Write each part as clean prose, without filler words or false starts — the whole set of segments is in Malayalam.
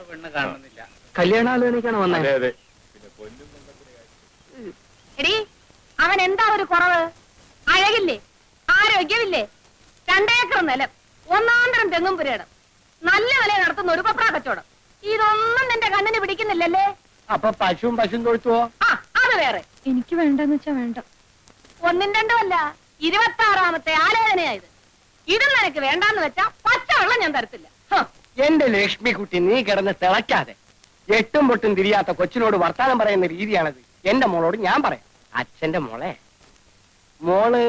പെണ്ണ് കാണുന്നില്ല. കല്യാണാലോചനയ്ക്കാണ് വന്നത്. എടി അവൻ എന്താ ഒരു കുറവ്? അഴകില്ലേ, ആരോഗ്യമില്ലേ, 2 ഏക്കർ നിലം, 1 തെങ്ങും പുരയിടം, നല്ല വില നടത്തുന്ന ഒരു പപ്രാ കച്ചവടം, ഇതൊന്നും നിന്റെ കണ്ണിന് പിടിക്കുന്നില്ലല്ലേ? അപ്പൊ പശുവും തൊഴുത്തുവോ? ആ, അത് വേറെ. എനിക്ക് വേണ്ടെന്ന് വെച്ചാ വേണ്ട. 1ഉം 2ഉം അല്ല, 26ാമത്തെ ആലോചനയായത്. ഇതും നിനക്ക് വേണ്ടാന്ന് വെച്ചാ പച്ചവെള്ളം ഞാൻ തരത്തില്ല. എന്റെ ലക്ഷ്മിക്കുട്ടി, നീ കിടന്ന് തിളയ്ക്കാതെ. 8ഉം 8ഉം തിരിയാത്ത കൊച്ചിനോട് വർത്താനം പറയുന്ന രീതിയാണത്. എന്റെ മോളോട് ഞാൻ പറയാം. അച്ഛന്റെ മോളെ, മോള്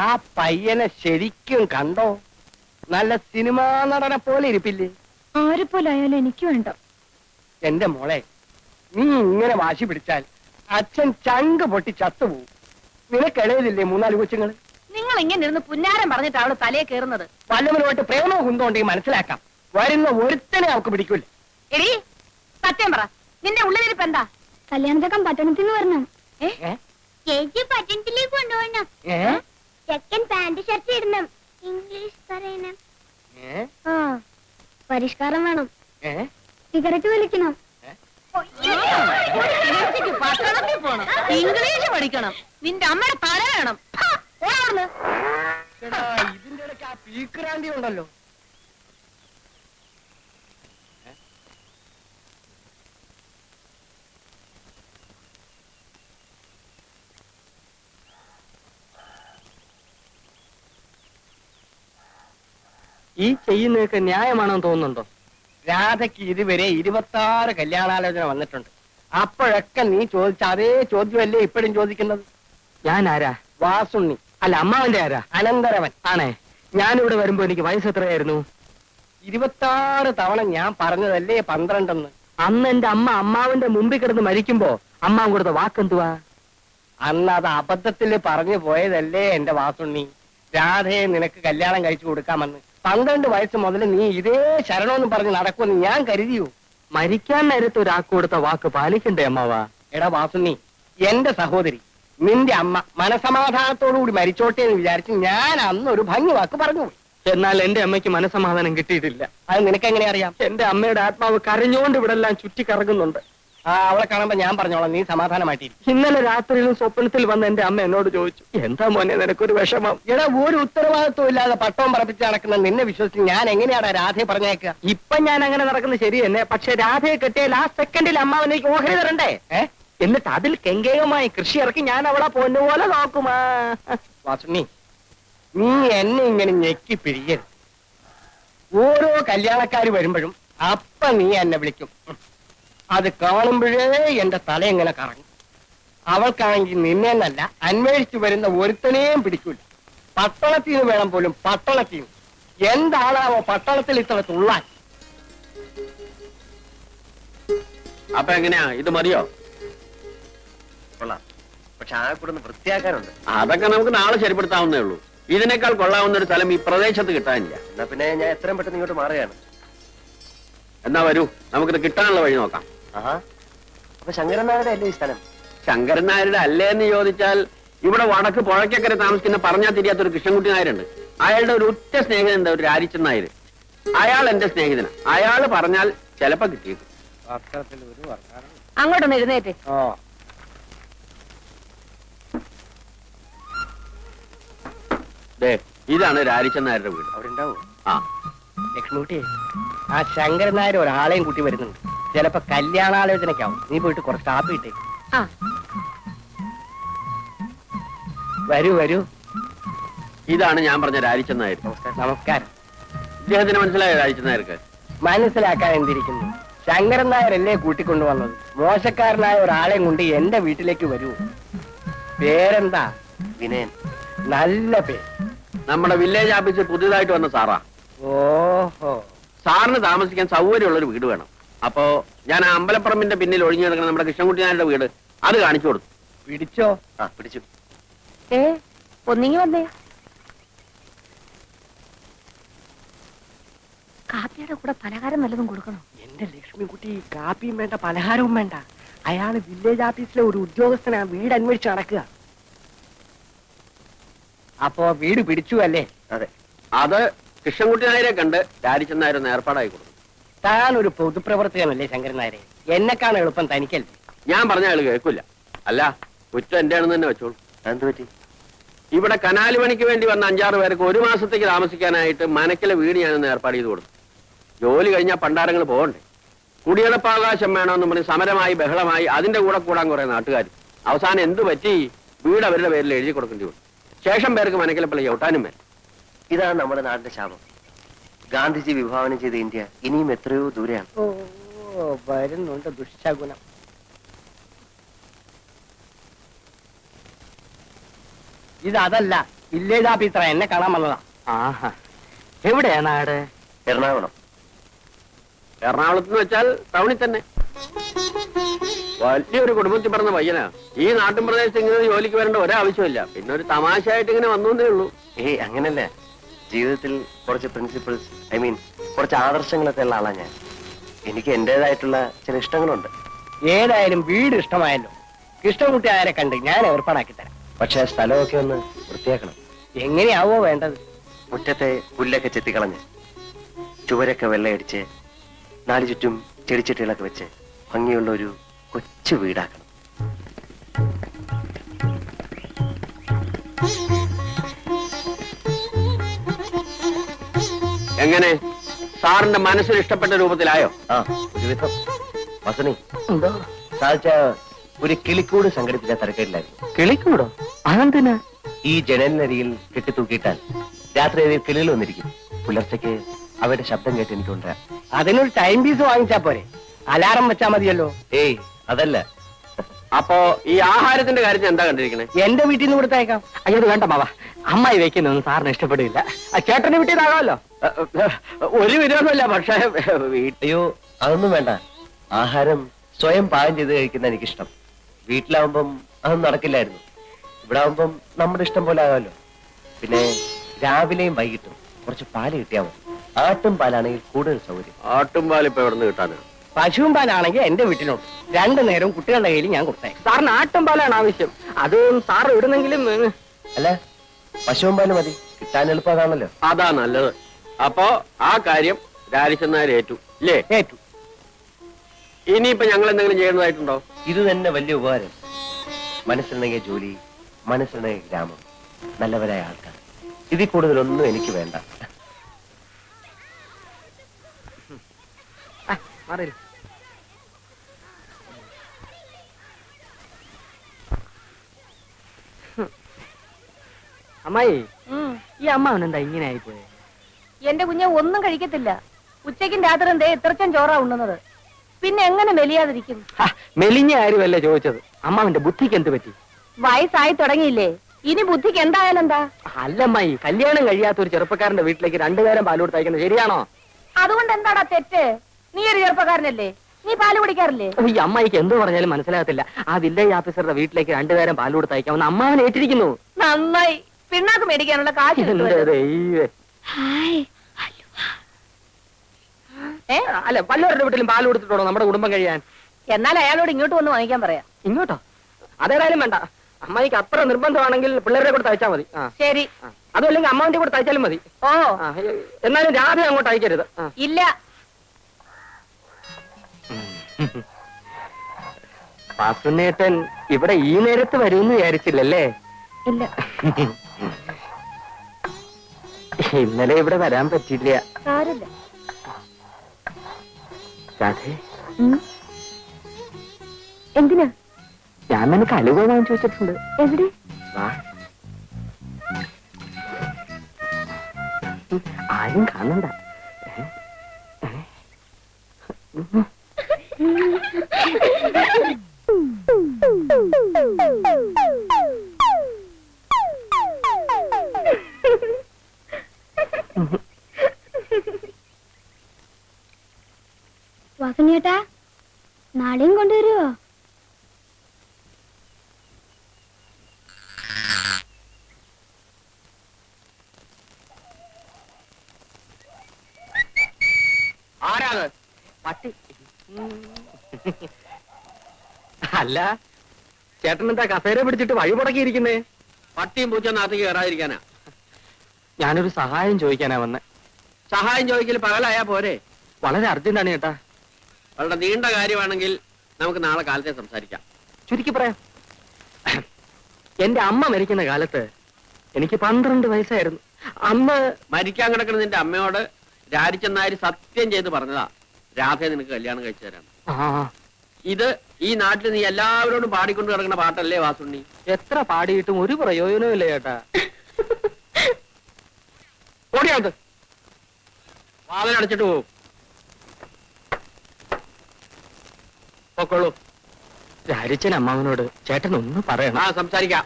ആ പയ്യനെ ശരിക്കും കണ്ടോ? നല്ല സിനിമാ നടനെ പോലെ ഇരിപ്പില്ലേ? ആരെ പോലെ ആയാലും എനിക്ക് വേണ്ട. എന്റെ മോളെ, നീ ഇങ്ങനെ വാശി പിടിച്ചാൽ അച്ഛൻ ചങ്ക് പൊട്ടി ചത്തുപോകും. നിനക്കിടയിലില്ലേ 3-4 കൊച്ചുങ്ങള്? നിങ്ങൾ ഇങ്ങനെ ഇരുന്ന് പുന്നാരം പറഞ്ഞിട്ട് അവള് തലയെ കയറുന്നത്. വല്ലവരുമായിട്ട് പ്രേമവും കുന്തോണ്ടെങ്കിൽ മനസ്സിലാക്കാം. വരുന്ന ഒരുത്തനെ അവൾക്ക് പിടിക്കൂല. എടി സത്യം പറ, നിന്റെ ഉള്ളിലിരിപ്പ് എന്താ? കല്യാണത്തക്കം പട്ടണത്തിൽ നിന്ന് വരണം. ചേച്ചി പട്ടണത്തിലേക്ക് കൊണ്ടുപോകണം. ചെക്കൻ പാന്റ് ഷർട്ട് ഇടണം, ഇംഗ്ലീഷ് പറയണം, പരിഷ്കാരം വേണം, സിഗരറ്റ് വലിക്കണം, പട്ടണത്തിൽ പോണം, ഇംഗ്ലീഷ് പഠിക്കണം, നിന്റെ അമ്മയുടെ തല വേണം. ഇതിന്റെ ഇടയ്ക്ക് ആ പീക്കറാണ്ടി ഉണ്ടല്ലോ. ഈ ചെയ്യുന്നതൊക്കെ ന്യായമാണെന്ന് തോന്നുന്നുണ്ടോ? രാധയ്ക്ക് ഇതുവരെ 26 കല്യാണാലോചന വന്നിട്ടുണ്ട്. അപ്പോഴൊക്കെ നീ ചോദിച്ച അതേ ചോദ്യമല്ലേ ഇപ്പോഴും ചോദിക്കുന്നത്? ഞാൻ ആരാ? വാസുണ്ണി. അല്ല, അമ്മാവന്റെ ആരാ? അനന്തരവൻ ആണേ. ഞാനിവിടെ വരുമ്പോ എനിക്ക് വയസ്സ് എത്രയായിരുന്നു? 26 തവണ ഞാൻ പറഞ്ഞതല്ലേ 12. അന്ന് എന്റെ അമ്മ അമ്മാവന്റെ മുമ്പിൽ കിടന്ന് മരിക്കുമ്പോ അമ്മാവൻ കൊടുത്ത വാക്കെന്തുവാ? അന്ന് അത് അബദ്ധത്തിൽ പറഞ്ഞു പോയതല്ലേ എന്റെ വാസുണ്ണി. രാധയെ നിനക്ക് കല്യാണം കഴിച്ചു കൊടുക്കാമെന്ന് 12 വയസ്സ് മുതൽ നീ ഇതേ ശരണമെന്ന് പറഞ്ഞ് നടക്കുമെന്ന് ഞാൻ കരുതിയോ? മരിക്കാൻ നേരത്ത് ഒരാൾക്ക് കൊടുത്ത വാക്ക് പാലിക്കണ്ടേ അമ്മാവാ? എടാ വാസുണ്ണി, എന്റെ സഹോദരി, നിന്റെ അമ്മ മനസമാധാനത്തോടുകൂടി മരിച്ചോട്ടെ എന്ന് വിചാരിച്ച് ഞാൻ അന്ന് ഒരു ഭംഗി വാക്ക് പറഞ്ഞു. എന്നാൽ എന്റെ അമ്മയ്ക്ക് മനസമാധാനം കിട്ടിയിട്ടില്ല. അത് നിനക്ക് എങ്ങനെ അറിയാം? എന്റെ അമ്മയുടെ ആത്മാവ് കരഞ്ഞുകൊണ്ട് ഇവിടെ എല്ലാം ചുറ്റി കറങ്ങുന്നുണ്ട്. അവളെ കാണുമ്പോ ഞാൻ പറഞ്ഞോളാം, നീ സമാധാനമായിട്ടിരിക്കും. ഇന്നലെ രാത്രിയിലും സ്വപ്നത്തിൽ വന്ന് എന്റെ അമ്മ എന്നോട് ചോദിച്ചു, എന്താ മോനെ നിനക്കൊരു വിഷമം? എടാ, ഒരു ഉത്തരവാദിത്വം ഇല്ലാതെ പട്ടവും പറപ്പിച്ച് നടക്കുന്ന നിന്നെ വിശ്വസിച്ച് ഞാൻ എങ്ങനെയാണ് രാധയെ പറഞ്ഞേക്കുക? ഇപ്പൊ ഞാൻ അങ്ങനെ നടക്കുന്നത് ശരി തന്നെ. പക്ഷെ രാധയെ കെട്ടിയാൽ ആ സെക്കൻഡിൽ അമ്മാവനേക്ക് ഓഹരി തരണ്ടേ? എന്നിട്ട് അതിൽ കെങ്കേയമായി കൃഷി ഇറക്കി ഞാൻ അവളെ പൊന്നുപോലെ നോക്കുമാ. വാസുണ്ണി, നീ എന്നെ ഇങ്ങനെ ഞെക്കി പിരിയരുത്. ഓരോ കല്യാണക്കാര് വരുമ്പോഴും അപ്പ നീ എന്നെ വിളിക്കും. അത് കാണുമ്പോഴേ എന്റെ തല എങ്ങനെ കറങ്ങും. അവൾക്കാണെങ്കിൽ നിന്നെന്നല്ല, അന്വേഷിച്ചു വരുന്ന ഒരുത്തനെയും പിടിക്കൂല. പട്ടണത്തിൽ നിന്ന് വേണം പോലും, പട്ടണത്തിൽ നിന്ന്. എന്താണാവോ പട്ടണത്തിൽ ഇത്ര തുള്ളാൻ? അപ്പൊ എങ്ങനെയാ, ഇത് മതിയോ? കൊള്ളാം, പക്ഷെ ആ കൂടെ ഒന്ന് വൃത്തിയാക്കാനുണ്ട്. അതൊക്കെ നമുക്ക് നാളെ ശരിപ്പെടുത്താവുന്നേ ഉള്ളൂ. ഇതിനേക്കാൾ കൊള്ളാവുന്ന ഒരു സ്ഥലം ഈ പ്രദേശത്ത് കിട്ടാനില്ല. എന്നാ പിന്നെ ഞാൻ എത്രയും പെട്ടെന്ന് ഇങ്ങോട്ട് മാറുകയാണ്. എന്നാ വരൂ, നമുക്കിത് കിട്ടാനുള്ള വഴി നോക്കാം. ആഹാ, അപ്പൊ ശങ്കരൻ നായരുടെ അല്ലേ ഈ സ്ഥലം? ശങ്കരൻ നായരുടെ അല്ലേ എന്ന് ചോദിച്ചാൽ, ഇവിടെ വടക്ക് പുഴയ്ക്കക്കരെ താമസിക്കുന്ന പറഞ്ഞാൽ തിരിയാത്തൊരു കൃഷ്ണൻകുട്ടി നായരുണ്ട്. അയാളുടെ ഒരു ഉറ്റ സ്നേഹിതൻ ഒരു രാജിച്ചൻ നായർ. അയാൾ എന്റെ സ്നേഹിതനാണ്. അയാള് പറഞ്ഞാൽ ചിലപ്പോ കിട്ടിയേക്കും. അങ്ങോട്ടൊന്ന് എഴുന്നേറ്റ്. ഇതാണ് രാജിച്ചൻ നായരുടെ വീട്. അവിടെ ഉണ്ടാവും. ആ ലക്ഷ്മിക്കുട്ടി, ആ ശങ്കരൻ നായർ ഒരാളെയും കൂട്ടി വരുന്നുണ്ട്. ചിലപ്പോ കല്യാണാലോചനയ്ക്കാവും. നീ പോയിട്ട് കുറച്ച് കാപ്പി ഇട്ടേ. വരൂ വരൂ. ഇതാണ് ഞാൻ പറഞ്ഞ രാജിച്ചൻ നായർ. നമസ്കാരം. ഇദ്ദേഹത്തിന് മനസ്സിലായോ രാജിച്ചൻ നായർക്ക്? മനസ്സിലാക്കാൻ എന്തിരിക്കുന്നു? ശങ്കരൻ നായരല്ലേ കൂട്ടിക്കൊണ്ടുവന്നത്. മോശക്കാരനായ ഒരാളെയും കൊണ്ട് എന്റെ വീട്ടിലേക്ക് വരൂ. പേരെന്താ? വിനയൻ. നല്ല പേര്. നമ്മുടെ വില്ലേജ് ഓഫീസിൽ പുതിയതായിട്ട് വന്ന സാറാ. ഓഹോ. സാറിന് താമസിക്കാൻ സൗകര്യമുള്ളൊരു വീട് വേണം. അപ്പോ ഞാൻ ആ അമ്പലപ്പറമ്പിന്റെ പിന്നിൽ ഒഴിഞ്ഞു കിടക്കുന്ന നമ്മുടെ കൃഷ്ണൻകുട്ടി നായരുടെ വീട് അത് കാണിച്ചു കൊടുത്തു. പിടിച്ചോ? ആ, പിടിച്ചു. ഒന്നിങ്ങി വന്നേ. കാപ്പിയുടെ കൂടെ പലഹാരം വല്ലതും കൊടുക്കണോ? എന്റെ ലക്ഷ്മിക്കുട്ടി, കാപ്പിയും വേണ്ട പലഹാരവും വേണ്ട. അയാള് വില്ലേജ് ഓഫീസിലെ ഒരു ഉദ്യോഗസ്ഥനാ. വീട് അന്വേഷിച്ച് നടക്കുക. അപ്പോ വീട് പിടിച്ചു അല്ലേ? അതെ. അത് കൃഷ്ണൻകുട്ടി നായരെ കണ്ട് രാജിച്ചൻ നായർ ഒന്ന് ഏർപ്പാടായി കൊടുത്തു. താൻ ഒരു പൊതുപ്രവർത്തകനല്ലേ ശങ്കരൻ നായരെ? എന്നെക്കാണ് എളുപ്പം തനിക്കല്ലേ? ഞാൻ പറഞ്ഞ അയാൾ കേൾക്കില്ല. അല്ല, കുറ്റം എന്റെ ആണെന്ന് തന്നെ വെച്ചോളൂ. എന്ത് പറ്റി? ഇവിടെ കനാല് പണിക്ക് വേണ്ടി വന്ന 5-6 പേർക്ക് 1 മാസത്തേക്ക് താമസിക്കാനായിട്ട് മനക്കിലെ വീട് ഞാനൊന്ന് ഏർപ്പാട് ചെയ്ത് കൊടുത്തു. ജോലി കഴിഞ്ഞാൽ പണ്ടാരങ്ങൾ പോകണ്ടേ? കുടിയടപ്പാവകാശം വേണമെന്ന് പറഞ്ഞ് സമരമായി ബഹളമായി അതിന്റെ കൂടെ കൂടാൻ കുറെ നാട്ടുകാർ. അവസാനം എന്തു പറ്റി? വീട് അവരുടെ പേരിൽ എഴുതി കൊടുക്കേണ്ടി വന്നു. ശേഷം പേർക്ക് മനക്കിലെ പള്ളി ചവിട്ടാനും വേണം. ഇതാണ് നമ്മുടെ നാടിന്റെ ശാപം. ഗാന്ധിജി വിഭാവനം ചെയ്ത ഇന്ത്യ ഇനിയും എത്രയോ ദൂരെയാണ്. ഓ, വരുന്നുണ്ട് ദുഷ്ടഗുണം. ഇതല്ല, വില്ലേജ് ഓഫീസറാ എന്നെ കാണാൻ വന്നതാ. ആഹാ, എവിടെയാ നാട്? എറണാകുളം. എറണാകുളത്ത് എന്ന് വെച്ചാൽ ടൗണിൽ തന്നെ. വലിയൊരു കുടുംബത്തിൽ പറഞ്ഞ പയ്യനാ. ഈ നാട്ടിൻ പ്രദേശത്ത് ഇങ്ങനെ ജോലിക്ക് വരേണ്ട ഒരാവശ്യമില്ല. പിന്നെ ഒരു തമാശയായിട്ട് ഇങ്ങനെ വന്നേ ഉള്ളൂ. അങ്ങനല്ല, ജീവിതത്തിൽ കുറച്ച് പ്രിൻസിപ്പിൾസ്, കുറച്ച് ആദർശങ്ങളൊക്കെ ഉള്ള ആളാ ഞാൻ. എനിക്ക് എന്റേതായിട്ടുള്ള ചില ഇഷ്ടങ്ങളുണ്ട്. ഏതായാലും വീട് ഇഷ്ടമായല്ലോ. കൃഷ്ണൻകുട്ടി ആരെ കണ്ട് ഞാൻ ഏർപ്പാടാക്കി തരാം. പക്ഷെ സ്ഥലമൊക്കെ ഒന്ന് വൃത്തിയാക്കണം. എങ്ങനെയാവോ വേണ്ടത്? മുറ്റത്തെ പുല്ലൊക്കെ ചെത്തിക്കളഞ്ഞ്, ചുവരൊക്കെ വെള്ളയടിച്ച്, 4 ചുറ്റും ചെടിച്ചട്ടികളൊക്കെ വെച്ച് ഭംഗിയുള്ള ഒരു കൊച്ചു വീടാക്കണം. എങ്ങനെ? സാറിന്റെ മനസ്സിന് ഇഷ്ടപ്പെട്ട രൂപത്തിലായോ? ആ, ഒരുവിധം. വസണി, സാധിച്ച ഒരു കിളിക്കൂട് സംഘടിപ്പിച്ച തിരക്കേടില്ലായിരുന്നു. കിളിക്കൂടോ? അതെന്തിനാ? ഈ ജനലിനരികിൽ കെട്ടിത്തൂക്കിയിട്ടാൽ രാത്രി അതിൽ കിളികൾ വന്നിരിക്കും. പുലർച്ചയ്ക്ക് അവരുടെ ശബ്ദം കേട്ട് എനിക്ക് കൊണ്ടുവരാം. അതിനൊരു ടൈം പീസ് വാങ്ങിച്ചാ പോരെ? അലാറം വെച്ചാ മതിയല്ലോ. ഏയ്, അതല്ല. അപ്പോ ഈ ആഹാരത്തിന്റെ കാര്യത്തിൽ എന്താ കണ്ടിരിക്കണേ? എന്റെ വീട്ടിൽ നിന്ന് കൊടുത്തേക്കാം. അയ്യോ, അത് വേണ്ട മാവാ. അമ്മായി വെക്കുന്നൊന്നും സാറിന് ഇഷ്ടപ്പെടില്ല. ചേട്ടന്റെ വീട്ടിൽ നിന്നാകാമല്ലോ. ഒരു വിരോധമില്ല. പക്ഷേ അയ്യോ, അതൊന്നും വേണ്ട. ആഹാരം സ്വയം പാകം ചെയ്ത് കഴിക്കുന്ന എനിക്കിഷ്ടം. വീട്ടിലാവുമ്പം അതൊന്നും നടക്കില്ലായിരുന്നു. ഇവിടെ ആവുമ്പം നമ്മുടെ ഇഷ്ടം പോലെ ആകാമല്ലോ. പിന്നെ രാവിലെയും വൈകിട്ടും കുറച്ച് പാല് കിട്ടിയാൽ മതി. ആട്ടും പാലാണെങ്കിൽ കൂടുതൽ സൗകര്യം. ആട്ടുംപാൽ ഇപ്പൊ എവിടെ നിന്ന് കിട്ടാനാണ്? പശുവും പാലാണെങ്കിൽ എന്റെ വീട്ടിലുണ്ട്. 2 നേരവും കുട്ടികളുടെ കയ്യിൽ ഞാൻ കൊടുത്തേക്കാം. സാറിന് ആട്ടും പാലാണ് ആവശ്യം. അത് സാർ ഇടുന്നെങ്കിലും അല്ല, പശുവും പാല് മതി. കിട്ടാൻ എളുപ്പം അതാണല്ലോ. അതാ നല്ലത്. അപ്പോ ആ കാര്യം രാരിച്ചെന്നാർ ഏറ്റു ഇല്ലേ? ഏറ്റു. ഇനിയിപ്പോ ഞങ്ങൾ എന്തെങ്കിലും ചെയ്യുന്നതായിട്ടുണ്ടോ? ഇത് തന്നെ വലിയ ഉപകാരം. മനസ്സിലുണ്ടെങ്കിൽ ജോലി, മനസ്സിലുണ്ടെങ്കിൽ ഗ്രാമം, നല്ലവരായ ആൾക്കാർ. ഇതിൽ കൂടുതലൊന്നും എനിക്ക് വേണ്ട. അറിയില്ല. അമ്മായി, ഈ അമ്മാവനെന്താ ഇങ്ങനെ ആയിപ്പോയെ? എന്റെ കുഞ്ഞെ ഒന്നും കഴിക്കത്തില്ല. ഉച്ചയ്ക്കും രാത്രിയും ദേ ഇത്രച്ചൻ ചോറാ ഉണ്ണുന്നത്. പിന്നെ എങ്ങനെ മെലിയാതിരിക്കും? മെലിഞ്ഞ കാര്യമല്ല ചോദിച്ചത്. അമ്മാവന്റെ ബുദ്ധിക്ക് എന്ത് പറ്റി? വയസ്സായി തുടങ്ങിയില്ലേ? ഇനി ബുദ്ധിക്ക് എന്തായാലും എന്താ? അല്ലമ്മായി, കല്യാണം കഴിയാത്ത ഒരു ചെറുപ്പക്കാരന്റെ വീട്ടിലേക്ക് 2 നേരം പാൽ കൊടുത്ത് അയക്കുന്നത് ശരിയാണോ? അതുകൊണ്ട് എന്താടാ തെറ്റ്? നീ ഒരു ചെറുപ്പക്കാരനല്ലേ? നീ പാല് കുടിക്കാറില്ലേ? ഈ അമ്മായിക്ക് എന്ത് പറഞ്ഞാലും മനസ്സിലാകത്തില്ല. ആ വില്ലേജ് ഓഫീസറുടെ വീട്ടിലേക്ക് 2 നേരം പാൽ കൊടുത്ത് അയക്കാമെന്ന് അമ്മാവൻ ഏറ്റിരിക്കുന്നു. നന്നായി. പിണ്ണാക്ക് മേടിക്കാനുള്ള കാശ് എന്റെ കിട്ടുമല്ലോ. ദൈവമേ. ഏ? അല്ല, വല്ലവരുടെ വീട്ടിലും പാൽ കൊടുത്തിട്ടുണ്ടോ നമ്മുടെ കുടുംബം കഴിയാൻ? എന്നാൽ അയാളോട് ഇങ്ങോട്ട് വന്ന് വാങ്ങിക്കാൻ പറയാം. ഇങ്ങോട്ടോ? അതേതായാലും വേണ്ട. അമ്മായിക്ക് അത്ര നിർബന്ധമാണെങ്കിൽ പിള്ളേരെ കൂടെ തയ്ച്ചാൽ മതി. ശരി. അതുമല്ലെങ്കിൽ അമ്മാവിന്റെ കൂടെ തയ്ച്ചാലും മതി. ഓ, എന്നാലും രാധ അങ്ങോട്ട് അയക്കരുത്. ഇല്ല. വാസുനേട്ടൻ ഇവിടെ ഈ നേരത്ത് വരുമെന്ന് വിചാരിച്ചില്ലല്ലേ? ഇല്ല. ഇന്നലെ ഇവിടെ വരാൻ പറ്റില്ല. സാരല്ല. രാധേ, എന്തിനാ? ഞാൻ നിനക്ക് അലുവ വാങ്ങിച്ചു വെച്ചിട്ടുണ്ട്. എവിടെ? വാ. ആരും കാണണ്ട. വാസനേട്ടാ, നാളെയും കൊണ്ടുവരുവോ? ആരാണ്? പട്ടി. അല്ല, ചേട്ടൻ എന്താ കസേര പിടിച്ചിട്ട് വഴി മുടക്കിയിരിക്കുന്നേ? പട്ടിയും പൂച്ച നാട്ടിക്ക് കയറാതിരിക്കാനാ. ഞാനൊരു സഹായം ചോദിക്കാനാ വന്നെ. സഹായം ചോദിക്കൽ പകലായാ പോരെ? വളരെ അർജന്റാണ് ചേട്ടാ. വളരെ നീണ്ട കാര്യമാണെങ്കിൽ നമുക്ക് നാളെ കാലത്തെ സംസാരിക്കാം. ചുരുക്കി പറയാം. എന്റെ അമ്മ മരിക്കുന്ന കാലത്ത് എനിക്ക് 12 വയസ്സായിരുന്നു. അന്ന് മരിക്കാൻ കിടക്കുന്ന നിന്റെ അമ്മയോട് രാജിച്ചെന്നാര് സത്യം ചെയ്ത് പറഞ്ഞതാ രാധയെ നിനക്ക് കല്യാണം കഴിച്ചു തരാം. ആ ഇത് ഈ നാട്ടിൽ നീ എല്ലാവരോടും പാടിക്കൊണ്ട് കിടക്കുന്ന പാട്ടല്ലേ വാസുണ്ണി? എത്ര പാടിയിട്ടും ഒരു പ്രയോജനവും ഇല്ല ചേട്ടാ. ഓടിയാത് വാതിലടച്ചിട്ട് പോകും. പൊക്കോളൂ. രാജിച്ചൻ അമ്മാവനോട് ചേട്ടൻ ഒന്ന് പറയണം. ആ സംസാരിക്കാം.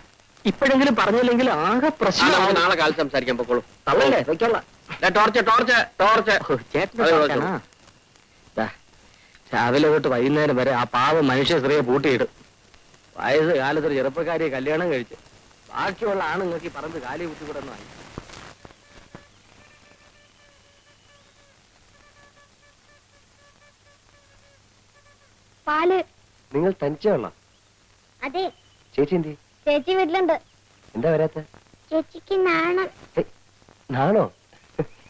ഇപ്പോഴെങ്കിലും പറഞ്ഞില്ലെങ്കിൽ ആകെ നമുക്ക് പ്രശ്നം. നാളെ കാലത്ത് സംസാരിക്കാം. പൊക്കോളൂ. തള്ളല്ലേ വെക്കോളാം. Torch torch torch. ചേട്ടൻ അത് ചോദിക്കാനാ? ദാ, രാവിലെ തൊട്ട് വൈകുന്നേരം വരെ ആ പാവം മനുഷ്യ സ്ത്രീയെ പൂട്ടിയിടും. വയസ്സ് കാലത്തൊരു ചെറുപ്പക്കാരിയെ കല്യാണം കഴിച്ച് ബാക്കിയുള്ള ആണുങ്ങൾക്ക് ഈ പറമ്പ് കാലി കുത്തിവിടുന്നതായി. പാല്. നിങ്ങൾ തനിച്ചുള്ള അതെ, ചേച്ചി എന്തി? ചേച്ചി വീട്ടിലുണ്ട്. എന്താ വരാത്ത? ചേച്ചിക്ക് നാണം. നാണോ?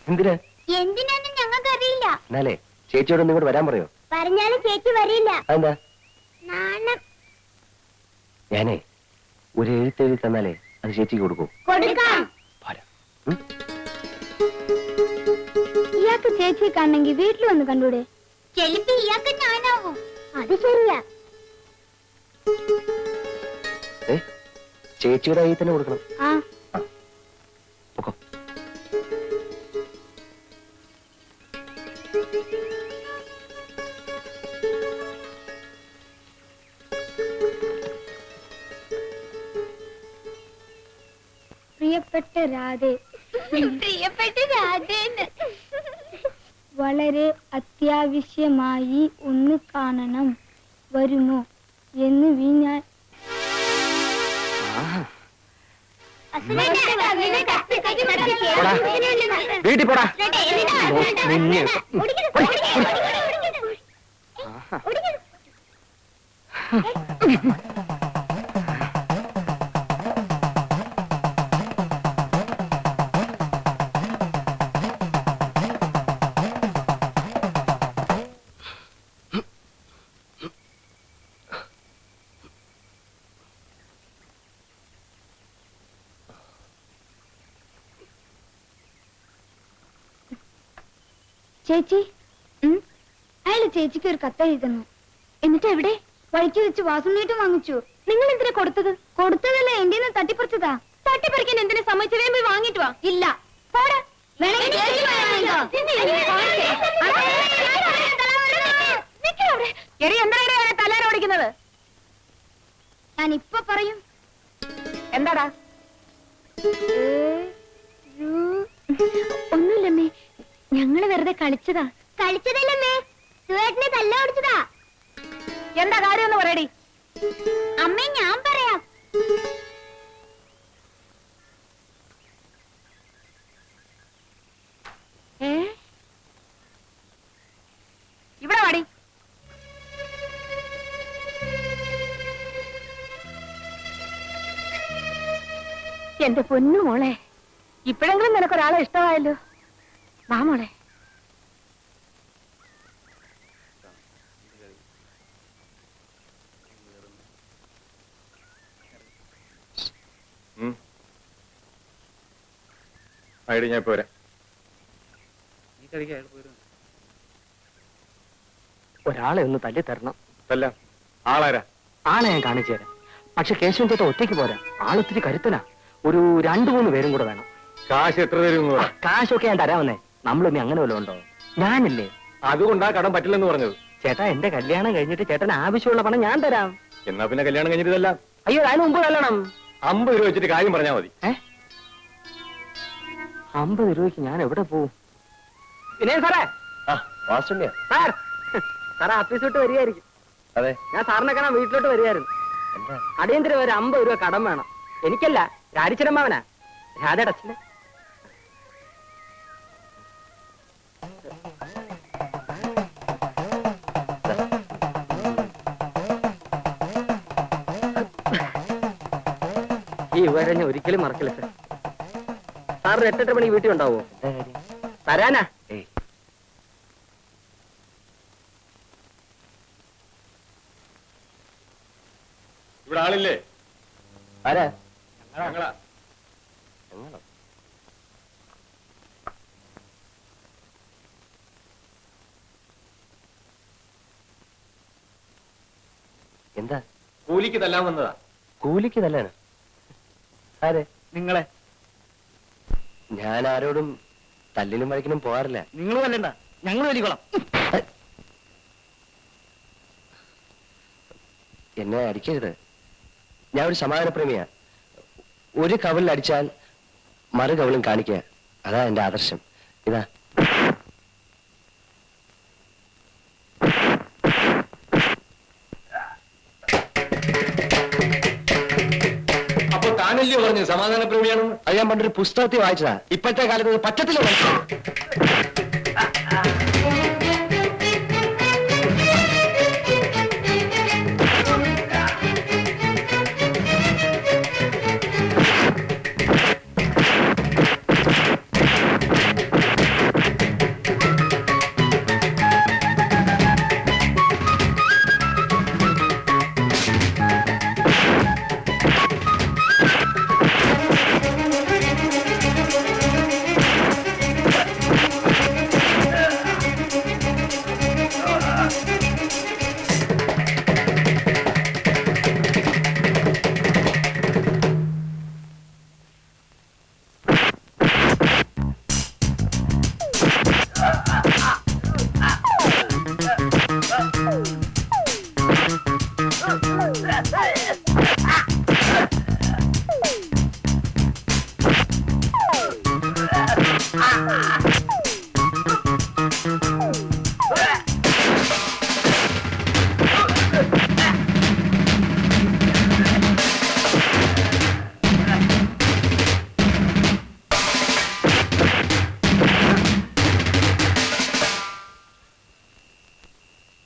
എന്തിനാ? എന്തിനാന്ന് ഞങ്ങൾക്ക് അറിയില്ല. എന്നാലേ ചേച്ചിയോട് ഒന്ന് ഇങ്ങോട്ട് വരാൻ പറയോ? പറഞ്ഞാലും ചേച്ചി വരില്ല. അതെന്താ? നാണം. ഞാനേ ഒരു എഴുത്തെഴുതി തന്നാലേ അത് ചേച്ചിക്ക് കൊടുക്കും. കൊടുക്കാം. പോരാ. ഇയാൾക്ക് ചേച്ചിയെ കാണണമെങ്കിൽ വീട്ടിൽ വന്ന് കണ്ടൂടെ? ചെലപ്പോ ഇയാൾക്ക് ഞാനാവും. അത് ശരിയാ. ചേച്ചിയുടെ കയ്യിൽ തന്നെ കൊടുക്കണം. ആ, പൊക്കോ. പ്രിയപ്പെട്ട രാധേ. പ്രിയപ്പെട്ട രാധേന്ന്. വളരെ അത്യാവശ്യമായി ഒന്ന് കാണണം. വരുമോ എന്ന് വീഞ്ഞാൽ വീട്ടിൽ പോടാ. നിന്നെ ചേച്ചി, അയാള് ചേച്ചിക്ക് ഒരു കത്ത് എഴുതുന്നു. എന്നിട്ട് എവിടെ? വഴിക്ക് വെച്ച് വാസുണ്ണീട്ടും വാങ്ങിച്ചു. നിങ്ങൾ എന്തിനാ കൊടുത്തത്? കൊടുത്തതല്ല, എന്റെ തട്ടിപ്പറിച്ചതാ. തട്ടിപ്പറിക്കാൻ എന്തിനാ സമ്മതിച്ചു? പോയി വാങ്ങിട്ട് വാ. ഇല്ല, പോടാ. തലാരോടിക്കുന്നത് ഞാൻ ഇപ്പൊ പറയും. എന്താടാ? ഒന്നുമില്ലമ്മേ, ഞങ്ങള് വെറുതെ കളിച്ചതാ. കളിച്ചതല്ലമ്മേ, സുവേട്ടനെ തല്ല ഓടിച്ചതാ. എന്താ കാര്യം എന്ന് പറയടി. അമ്മേ, ഞാൻ പറയാം. ഇവിടെ വാടി. എന്റെ പൊന്നു മോളെ, ഇപ്പോഴെങ്കിലും നിനക്കൊരാളെ ഇഷ്ടമായല്ലോ. വാ മോളെ. ഐഡി ഞാൻ പോരാ. ഒരാളെ ഒന്ന് തല്ലി തരണം. അല്ല ആളാരാ? ആളെ ഞാൻ കാണിച്ചു തരാം. പക്ഷെ കേശവൻ ചേട്ടൻ ഒറ്റയ്ക്ക് പോരാ. ആളൊത്തിരി കരുത്തനാ. ഒരു 2-3 പേരും കൂടെ വേണം. കാശ് എത്ര തരും? കാശൊക്കെ ഞാൻ തരാമെന്നേ. നമ്മളിനി അങ്ങനെ വല്ലതും ഉണ്ടോ? ഞാനില്ലേ. അതുകൊണ്ടാ കടം പറ്റില്ലെന്ന് പറഞ്ഞത്. ചേട്ടാ, എന്റെ കല്യാണം കഴിഞ്ഞിട്ട് ചേട്ടന് ആവശ്യമുള്ള പണം ഞാൻ തരാം. എന്നാ പിന്നെ കല്യാണം കഴിഞ്ഞിട്ടല്ല. അയ്യോ, അതിന് മുമ്പ് കല്യാണം. 50 രൂപ വെച്ചിട്ട് കാര്യം പറഞ്ഞാൽ മതി. 50 രൂപയ്ക്ക് ഞാൻ എവിടെ പോവും? പിന്നെ സാറേ, വാസുണ്യ. സാർ സാറേ ഓഫീസ് വിട്ട് വരികയായിരിക്കും. അതെ. ഞാൻ സാറിനെ കാണാൻ വീട്ടിലോട്ട് വരികയായിരുന്നു. എന്താ? അടിയന്തരം ഒരു 50 രൂപ കടം വേണം. എനിക്കല്ല, രാജിച്ചരമ്മാവനാ, രാധയുടെ അച്ഛന്. ഈ വിവരം ഞാൻ ഒരിക്കലും മറക്കില്ല സാർ. സാറിന് 8-8 മണി വീട്ടിൽ ഉണ്ടാവോ? തരാനാ. ഇവിടെ ആളില്ലേ? ആരാ? ഞങ്ങളാ. ഞങ്ങളോ? എന്താ? കൂലിക്ക് തല്ലാൻ വന്നതാ. കൂലിക്ക് തല്ലാണ്? ആരെ? നിങ്ങളെ. ഞാൻ ആരോടും തല്ലിനും വഴക്കിനും പോകാറില്ല. നിങ്ങൾ തല്ലണ്ട, ഞങ്ങൾ വലിക്കോളാം. എന്നെ അടിക്കരുത്. ഞാൻ ഒരു സമാധാനപ്രേമിയാ. ഒരു കവലിൽ അടിച്ചാൽ മറു കവലും കാണിക്കുക, അതാ എന്റെ ആദർശം. ഇതാ. അപ്പൊ താനല്ലേ പറഞ്ഞു സമാധാനപ്രേമിയാണെന്ന്? അത് ഞാൻ പണ്ടൊരു പുസ്തകത്തിൽ വായിച്ചതാ. ഇപ്പോഴത്തെ കാലത്ത് അത് പറ്റത്തില്ല.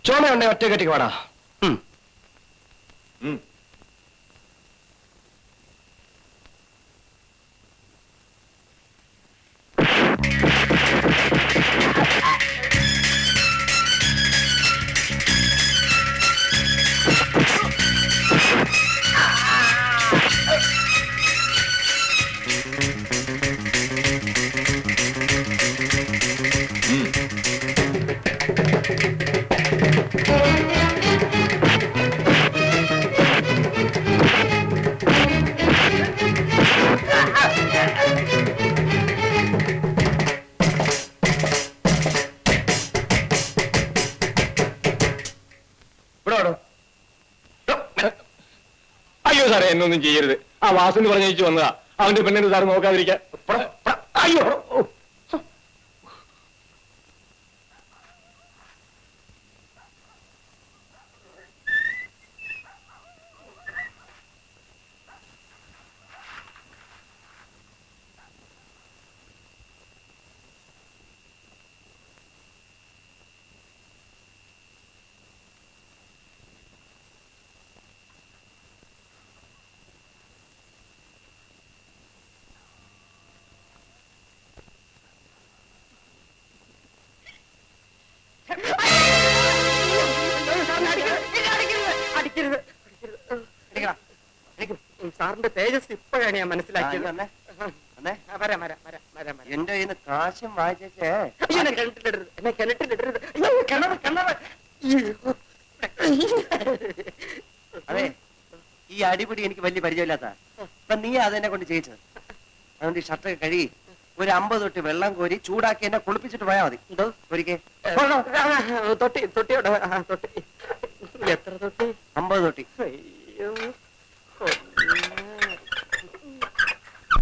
ചോമയുണ്ടെ ഒറ്റ കെട്ടിക്ക് വാടാ. അയ്യോ സാറേ, എന്നൊന്നും ചെയ്യരുത്. ആ വാസന് പറഞ്ഞയച്ചു വന്നതാ. അവന്റെ പെണ്ണിന് സാറ് നോക്കാതിരിക്കാൻ. അയ്യോ, സാറിന്റെ തേജസ് ഇപ്പോഴാണ് ഞാൻ മനസ്സിലാക്കിയത്. എന്റെ കയ്യിൽ നിന്ന് കാശും വായിച്ചേ. എന്നെ കിണറ്റിലിടരുത്, എന്നെ കിണറ്റിലിടരുത്. കിണറ് കിണറ്. അതെ, ഈ അടിപിടി എനിക്ക് വലിയ പരിചയമില്ലാത്ത. അപ്പൊ നീ അതെന്നെ കൊണ്ട് ചെയ്യിച്ചത്. അതുകൊണ്ട് ഈ ഷർട്ടൊക്കെ കഴുകി ഒരു 50 തൊട്ടി വെള്ളം കോരി ചൂടാക്കി എന്നെ കുളിപ്പിച്ചിട്ട് പോയാൽ മതി. എന്തോ ഒരിക്കൽ തൊട്ടി തൊട്ടിയോടെ തൊട്ടി എത്ര തൊട്ടി? 50 തൊട്ടി.